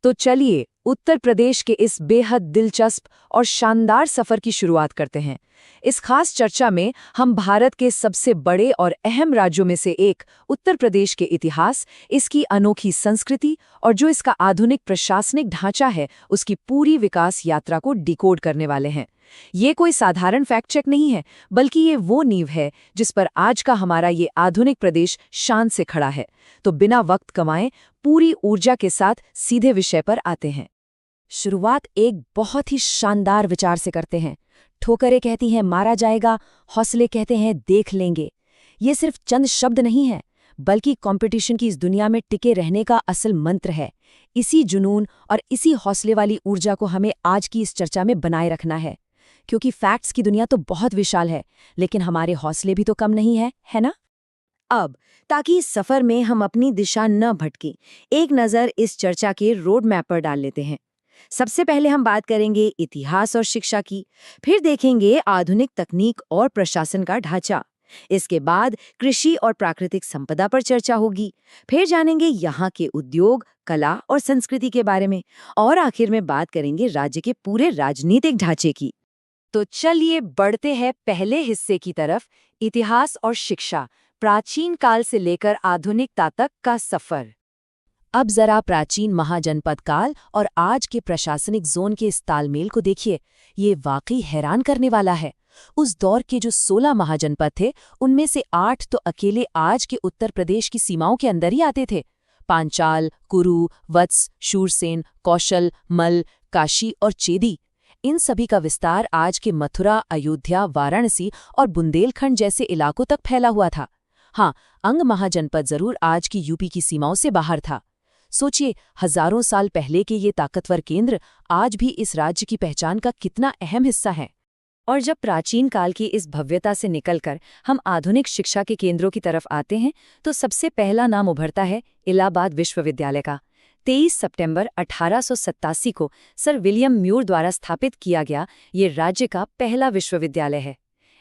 तो चलिए उत्तर प्रदेश के इस बेहद दिलचस्प और शानदार सफर की शुरुआत करते हैं। इस खास चर्चा में हम भारत के सबसे बड़े और अहम राज्यों में से एक उत्तर प्रदेश के इतिहास, इसकी अनोखी संस्कृति और जो इसका आधुनिक प्रशासनिक ढांचा है, उसकी पूरी विकास यात्रा को डिकोड करने वाले हैं। ये कोई साधारण फैक्ट चेक नहीं है, बल्कि ये वो नींव है जिस पर आज का हमारा ये आधुनिक प्रदेश शान से खड़ा है। तो बिना वक्त गंवाए पूरी ऊर्जा के साथ सीधे विषय पर आते हैं। शुरुआत एक बहुत ही शानदार विचार से करते हैं। ठोकरें कहती हैं मारा जाएगा, हौसले कहते हैं देख लेंगे। ये सिर्फ चंद शब्द नहीं है, बल्कि कंपटीशन की इस दुनिया में टिके रहने का असल मंत्र है। इसी जुनून और इसी हौसले वाली ऊर्जा को हमें आज की इस चर्चा में बनाए रखना है, क्योंकि फैक्ट्स की दुनिया तो बहुत विशाल है, लेकिन हमारे हौसले भी तो कम नहीं है ना? अब ताकि इस सफर में हम अपनी दिशा न भटकें, एक नज़र इस चर्चा के रोड मैप पर डाल लेते हैं। सबसे पहले हम बात करेंगे इतिहास और शिक्षा की, फिर देखेंगे आधुनिक तकनीक और प्रशासन का ढांचा। इसके बाद कृषि और प्राकृतिक संपदा पर चर्चा होगी, फिर जानेंगे यहाँ के उद्योग, कला और संस्कृति के बारे में, और आखिर में बात करेंगे राज्य के पूरे राजनीतिक ढांचे की। तो चलिए बढ़ते हैं पहले हिस्से की तरफ, इतिहास और शिक्षा, प्राचीन काल से लेकर आधुनिकता तक का सफर। अब जरा प्राचीन महाजनपद काल और आज के प्रशासनिक जोन के इस तालमेल को देखिए। ये वाकई हैरान करने वाला है। उस दौर के जो 16 महाजनपद थे, उनमें से 8 तो अकेले आज के उत्तर प्रदेश की सीमाओं के अंदर ही आते थे। पांचाल, कुरु, वत्स, शूरसेन, कौशल, मल, काशी और चेदी, इन सभी का विस्तार आज के मथुरा, अयोध्या, वाराणसी और बुंदेलखंड जैसे इलाकों तक फैला हुआ था। हाँ, अंग महाजनपद जरूर आज की यूपी की सीमाओं से बाहर था। सोचिए, हजारों साल पहले के ये ताकतवर केंद्र आज भी इस राज्य की पहचान का कितना अहम हिस्सा है। और जब प्राचीन काल की इस भव्यता से निकलकर हम आधुनिक शिक्षा के केंद्रों की तरफ आते हैं, तो सबसे पहला नाम उभरता है इलाहाबाद विश्वविद्यालय का। 23 सितंबर 1887 को सर विलियम म्यूर द्वारा स्थापित किया गया ये राज्य का पहला विश्वविद्यालय है।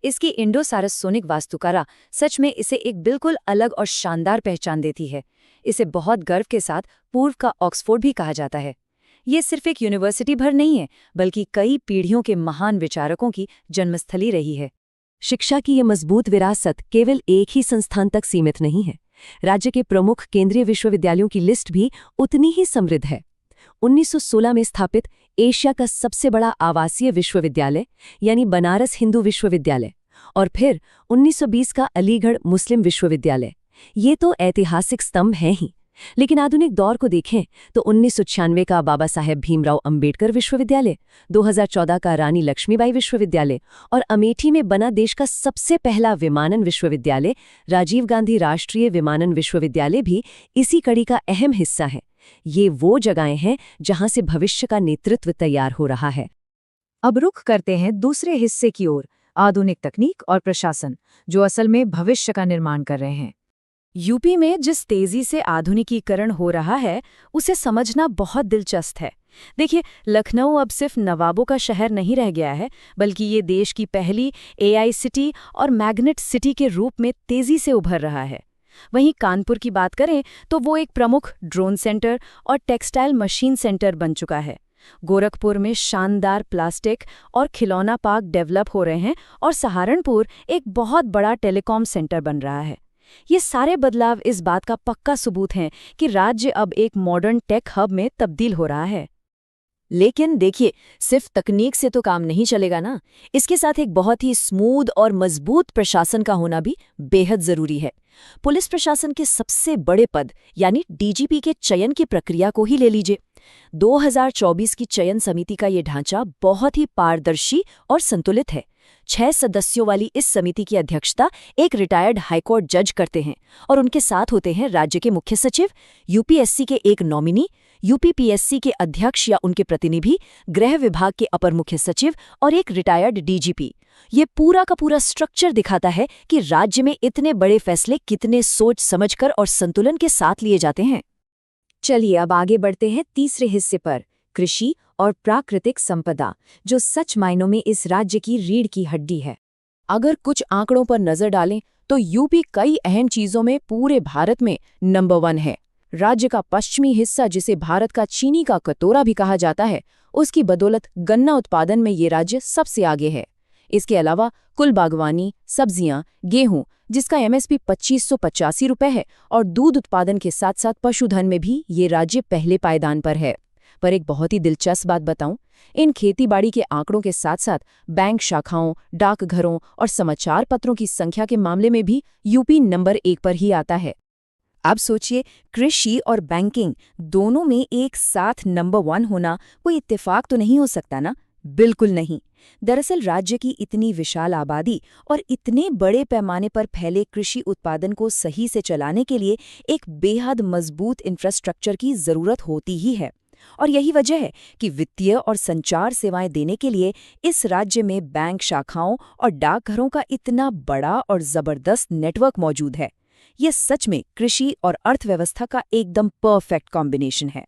इसकी इंडो-सारस-सोनिक वास्तुकला सच में इसे एक बिल्कुल अलग और शानदार पहचान देती है। इसे बहुत गर्व के साथ पूर्व का ऑक्सफोर्ड भी कहा जाता है। ये सिर्फ एक यूनिवर्सिटी भर नहीं है, बल्कि कई पीढ़ियों के महान विचारकों की जन्मस्थली रही है। शिक्षा की ये मजबूत विरासत केवल एक ही संस्थान तक सीमित नहीं है। राज्य के प्रमुख केंद्रीय विश्वविद्यालयों की लिस्ट भी उतनी ही समृद्ध है। 1916 में स्थापित एशिया का सबसे बड़ा आवासीय विश्वविद्यालय यानी बनारस हिंदू विश्वविद्यालय, और फिर 1920 का अलीगढ़ मुस्लिम विश्वविद्यालय, ये तो ऐतिहासिक स्तंभ हैं ही। लेकिन आधुनिक दौर को देखें तो 1996 का बाबा साहेब भीमराव अंबेडकर विश्वविद्यालय, 2014 का रानी लक्ष्मीबाई विश्वविद्यालय और अमेठी में बना देश का सबसे पहला विमानन विश्वविद्यालय राजीव गांधी राष्ट्रीय विमानन विश्वविद्यालय भी इसी कड़ी का अहम हिस्सा है। ये वो जगहें हैं जहां से भविष्य का नेतृत्व तैयार हो रहा है। अब रुख करते हैं दूसरे हिस्से की ओर, आधुनिक तकनीक और प्रशासन, जो असल में भविष्य का निर्माण कर रहे हैं। यूपी में जिस तेजी से आधुनिकीकरण हो रहा है, उसे समझना बहुत दिलचस्प है। देखिए, लखनऊ अब सिर्फ नवाबों का शहर नहीं रह गया है, बल्कि ये देश की पहली एआई सिटी और मैग्नेट सिटी के रूप में तेजी से उभर रहा है। वहीं कानपुर की बात करें तो वो एक प्रमुख ड्रोन सेंटर और टेक्सटाइल मशीन सेंटर बन चुका है। गोरखपुर में शानदार प्लास्टिक और खिलौना पार्क डेवलप हो रहे हैं और सहारनपुर एक बहुत बड़ा टेलीकॉम सेंटर बन रहा है। ये सारे बदलाव इस बात का पक्का सबूत हैं कि राज्य अब एक मॉडर्न टेक हब में तब्दील हो रहा है। लेकिन देखिए, सिर्फ तकनीक से तो काम नहीं चलेगा ना। इसके साथ एक बहुत ही स्मूथ और मजबूत प्रशासन का होना भी बेहद जरूरी है। पुलिस प्रशासन के सबसे बड़े पद यानी डीजीपी के चयन की प्रक्रिया को ही ले लीजिए। 2024 की चयन समिति का ये ढांचा बहुत ही पारदर्शी और संतुलित है। 6 सदस्यों वाली इस समिति की अध्यक्षता एक रिटायर्ड हाईकोर्ट जज करते हैं और उनके साथ होते हैं राज्य के मुख्य सचिव, यूपीएससी के एक नॉमिनी, यूपीपीएससी के अध्यक्ष या उनके प्रतिनिधि, गृह विभाग के अपर मुख्य सचिव और एक रिटायर्ड डीजीपी। ये पूरा का पूरा स्ट्रक्चर दिखाता है कि राज्य में इतने बड़े फैसले कितने सोच समझकर और संतुलन के साथ लिए जाते हैं। चलिए अब आगे बढ़ते हैं तीसरे हिस्से पर, कृषि और प्राकृतिक संपदा, जो सच मायनों में इस राज्य की रीढ़ की हड्डी है। अगर कुछ आंकड़ों पर नजर डालें तो यूपी कई अहम चीजों में पूरे भारत में नंबर 1 है। राज्य का पश्चिमी हिस्सा, जिसे भारत का चीनी का कटोरा भी कहा जाता है, उसकी बदौलत गन्ना उत्पादन में ये राज्य सबसे आगे है। इसके अलावा कुल बागवानी, सब्जियां, गेहूं, जिसका एमएसपी 2585 रुपये है, और दूध उत्पादन के साथ साथ पशुधन में भी ये राज्य पहले पायदान पर है। पर एक बहुत ही दिलचस्प बात बताऊं, इन खेतीबाड़ी के आंकड़ों के साथ साथ बैंक शाखाओं, डाकघरों और समाचार पत्रों की संख्या के मामले में भी यूपी नंबर 1 पर ही आता है। अब सोचिए, कृषि और बैंकिंग दोनों में एक साथ नंबर 1 होना कोई इत्तेफाक तो नहीं हो सकता ना? बिल्कुल नहीं। दरअसल राज्य की इतनी विशाल आबादी और इतने बड़े पैमाने पर फैले कृषि उत्पादन को सही से चलाने के लिए एक बेहद मजबूत इंफ्रास्ट्रक्चर की जरूरत होती ही है। और यही वजह है कि वित्तीय और संचार सेवाएं देने के लिए इस राज्य में बैंक शाखाओं और डाकघरों का इतना बड़ा और जबरदस्त नेटवर्क मौजूद है। ये सच में कृषि और अर्थव्यवस्था का एकदम परफेक्ट कॉम्बिनेशन है।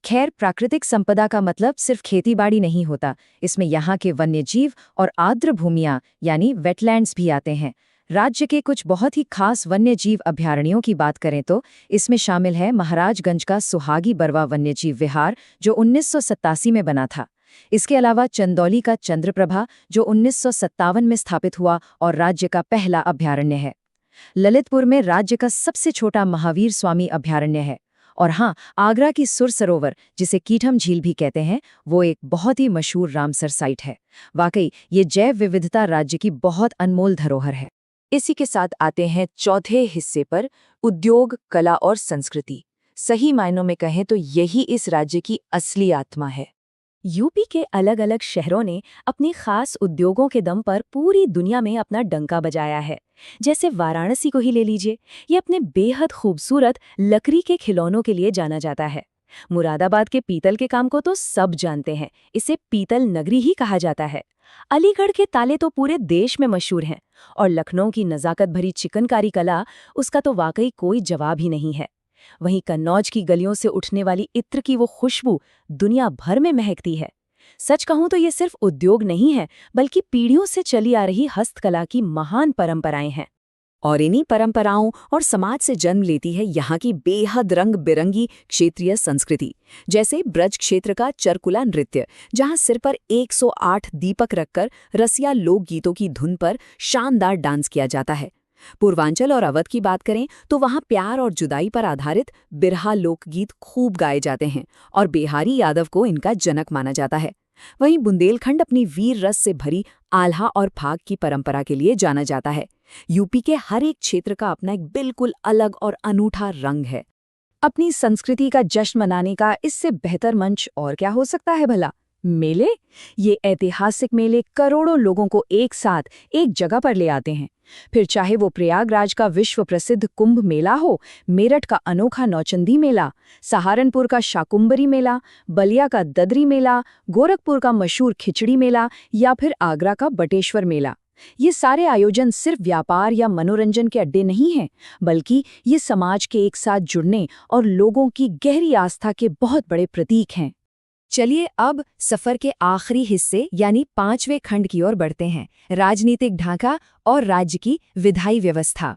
खैर, प्राकृतिक संपदा का मतलब सिर्फ खेतीबाड़ी नहीं होता। इसमें यहाँ के वन्यजीव और आर्द्र भूमियाँ यानी वेटलैंड्स भी आते हैं। राज्य के कुछ बहुत ही खास वन्यजीव अभयारण्यों की बात करें तो इसमें शामिल है महाराजगंज का सुहागी बरवा वन्यजीव विहार, जो 1987 में बना था। इसके अलावा चंदौली का चंद्रप्रभा, जो 1957 में स्थापित हुआ और राज्य का पहला अभयारण्य है। ललितपुर में राज्य का सबसे छोटा महावीर स्वामी अभयारण्य है। और हाँ, आगरा की सुर सरोवर, जिसे कीठम झील भी कहते हैं, वो एक बहुत ही मशहूर रामसर साइट है। वाकई ये जैव विविधता राज्य की बहुत अनमोल धरोहर है। इसी के साथ आते हैं चौथे हिस्से पर, उद्योग, कला और संस्कृति। सही मायनों में कहें तो यही इस राज्य की असली आत्मा है। यूपी के अलग अलग शहरों ने अपने खास उद्योगों के दम पर पूरी दुनिया में अपना डंका बजाया है। जैसे वाराणसी को ही ले लीजिए, ये अपने बेहद खूबसूरत लकड़ी के खिलौनों के लिए जाना जाता है। मुरादाबाद के पीतल के काम को तो सब जानते हैं, इसे पीतल नगरी ही कहा जाता है। अलीगढ़ के ताले तो पूरे देश में मशहूर हैं, और लखनऊ की नज़ाकत भरी चिकनकारी कला, उसका तो वाकई कोई जवाब ही नहीं है। वहीं कन्नौज की गलियों से उठने वाली इत्र की वो खुशबू दुनिया भर में महकती है। सच कहूं तो ये सिर्फ उद्योग नहीं है, बल्कि पीढ़ियों से चली आ रही हस्तकला की महान परंपराएं हैं। और इन्हीं परंपराओं और समाज से जन्म लेती है यहाँ की बेहद रंग बिरंगी क्षेत्रीय संस्कृति। जैसे ब्रज क्षेत्र का चरकुला नृत्य, जहाँ सिर पर 108 दीपक रखकर रसिया लोकगीतों की धुन पर शानदार डांस किया जाता है। पूर्वांचल और अवध की बात करें तो वहाँ प्यार और जुदाई पर आधारित बिरहा लोकगीत खूब गाए जाते हैं, और बिहारी यादव को इनका जनक माना जाता है। वहीं बुंदेलखंड अपनी वीर रस से भरी आल्हा और फाग की परंपरा के लिए जाना जाता है। यूपी के हर एक क्षेत्र का अपना एक बिल्कुल अलग और अनूठा रंग है। अपनी संस्कृति का जश्न मनाने का इससे बेहतर मंच और क्या हो सकता है भला? मेले। ये ऐतिहासिक मेले करोड़ों लोगों को एक साथ एक जगह पर ले आते हैं। फिर चाहे वो प्रयागराज का विश्व प्रसिद्ध कुंभ मेला हो, मेरठ का अनोखा नौचंदी मेला, सहारनपुर का शाकुंभरी मेला, बलिया का ददरी मेला, गोरखपुर का मशहूर खिचड़ी मेला, या फिर आगरा का बटेश्वर मेला। ये सारे आयोजन सिर्फ व्यापार या मनोरंजन के अड्डे नहीं हैं, बल्कि ये समाज के एक साथ जुड़ने और लोगों की गहरी आस्था के बहुत बड़े प्रतीक हैं। चलिए अब सफर के आखिरी हिस्से यानी 5वें खंड की ओर बढ़ते हैं, राजनीतिक ढांचा और राज्य की विधायी व्यवस्था।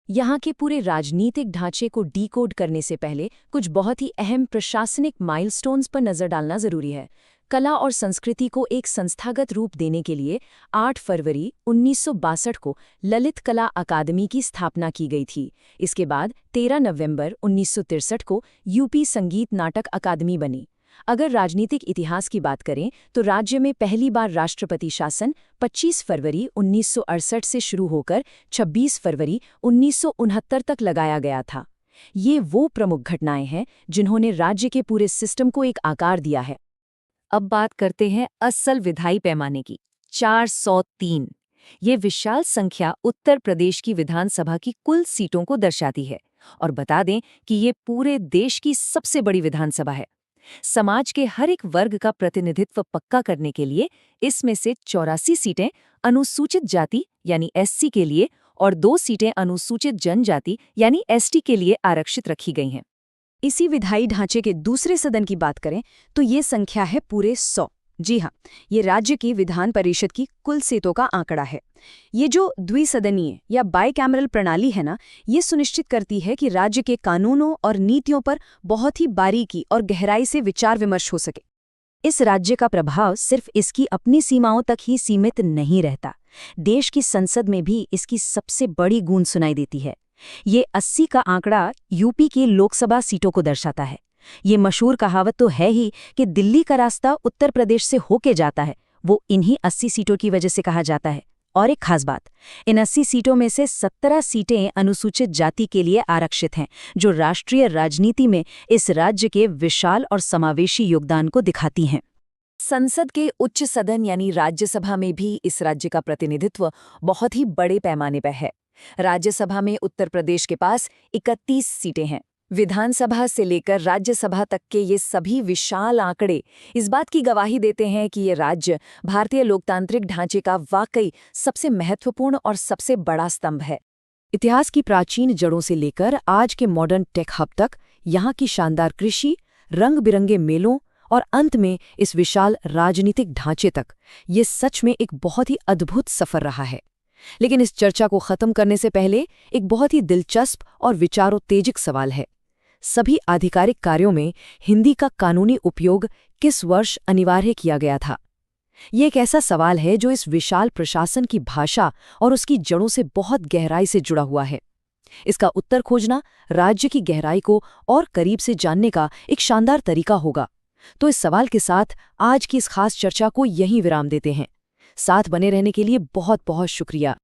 यहाँ के पूरे राजनीतिक ढांचे को डीकोड करने से पहले कुछ बहुत ही अहम प्रशासनिक माइलस्टोन्स पर नजर डालना जरूरी है। कला और संस्कृति को एक संस्थागत रूप देने के लिए 8 फरवरी 1962 को ललित कला अकादमी की स्थापना की गई थी। इसके बाद 13 नवंबर 1963 को यूपी संगीत नाटक अकादमी बनी। अगर राजनीतिक इतिहास की बात करें तो राज्य में पहली बार राष्ट्रपति शासन 25 फरवरी 1968 से शुरू होकर 26 फरवरी 1969 तक लगाया गया था। ये वो प्रमुख घटनाएं हैं जिन्होंने राज्य के पूरे सिस्टम को एक आकार दिया है। अब बात करते हैं असल विधायी पैमाने की, 403। ये विशाल संख्या उत्तर प्रदेश की विधानसभा की कुल सीटों को दर्शाती है। और बता दें कि ये पूरे देश की सबसे बड़ी विधानसभा है। समाज के हर एक वर्ग का प्रतिनिधित्व पक्का करने के लिए इसमें से 84 सीटें अनुसूचित जाति यानी एससी के लिए और 2 सीटें अनुसूचित जनजाति यानी एसटी के लिए आरक्षित रखी गई हैं। इसी विधायी ढांचे के दूसरे सदन की बात करें तो ये संख्या है पूरे 100, जी हाँ, ये राज्य की विधान परिषद की कुल सीटों का आंकड़ा है। ये जो द्विसदनीय या बाइकैमरल प्रणाली है ना, ये सुनिश्चित करती है कि राज्य के कानूनों और नीतियों पर बहुत ही बारीकी और गहराई से विचार विमर्श हो सके। इस राज्य का प्रभाव सिर्फ इसकी अपनी सीमाओं तक ही सीमित नहीं रहता। देश की संसद में भी इसकी सबसे बड़ी गूंज सुनाई देती है। ये 80 का आंकड़ा यूपी की लोकसभा सीटों को दर्शाता है। ये मशहूर कहावत तो है ही कि दिल्ली का रास्ता उत्तर प्रदेश से होके जाता है, वो इन्हीं 80 सीटों की वजह से कहा जाता है। और एक खास बात, इन 80 सीटों में से 17 सीटें अनुसूचित जाति के लिए आरक्षित हैं, जो राष्ट्रीय राजनीति में इस राज्य के विशाल और समावेशी योगदान को दिखाती हैं। संसद के उच्च सदन यानी राज्यसभा में भी इस राज्य का प्रतिनिधित्व बहुत ही बड़े पैमाने पर है। राज्यसभा में उत्तर प्रदेश के पास 31 सीटें हैं। विधानसभा से लेकर राज्यसभा तक के ये सभी विशाल आंकड़े इस बात की गवाही देते हैं कि ये राज्य भारतीय लोकतांत्रिक ढांचे का वाकई सबसे महत्वपूर्ण और सबसे बड़ा स्तंभ है। इतिहास की प्राचीन जड़ों से लेकर आज के मॉडर्न टेक हब तक यहाँ की शानदार कृषि, रंग बिरंगे मेलों और अंत में इस विशाल राजनीतिक ढांचे तक, ये सच में एक बहुत ही अद्भुत सफर रहा है। लेकिन इस चर्चा को खत्म करने से पहले एक बहुत ही दिलचस्प और विचारोत्तेजक सवाल है। सभी आधिकारिक कार्यों में हिंदी का कानूनी उपयोग किस वर्ष अनिवार्य किया गया था? ये एक ऐसा सवाल है जो इस विशाल प्रशासन की भाषा और उसकी जड़ों से बहुत गहराई से जुड़ा हुआ है। इसका उत्तर खोजना राज्य की गहराई को और करीब से जानने का एक शानदार तरीका होगा। तो इस सवाल के साथ आज की इस खास चर्चा को यहीं विराम देते हैं। साथ बने रहने के लिए बहुत बहुत शुक्रिया।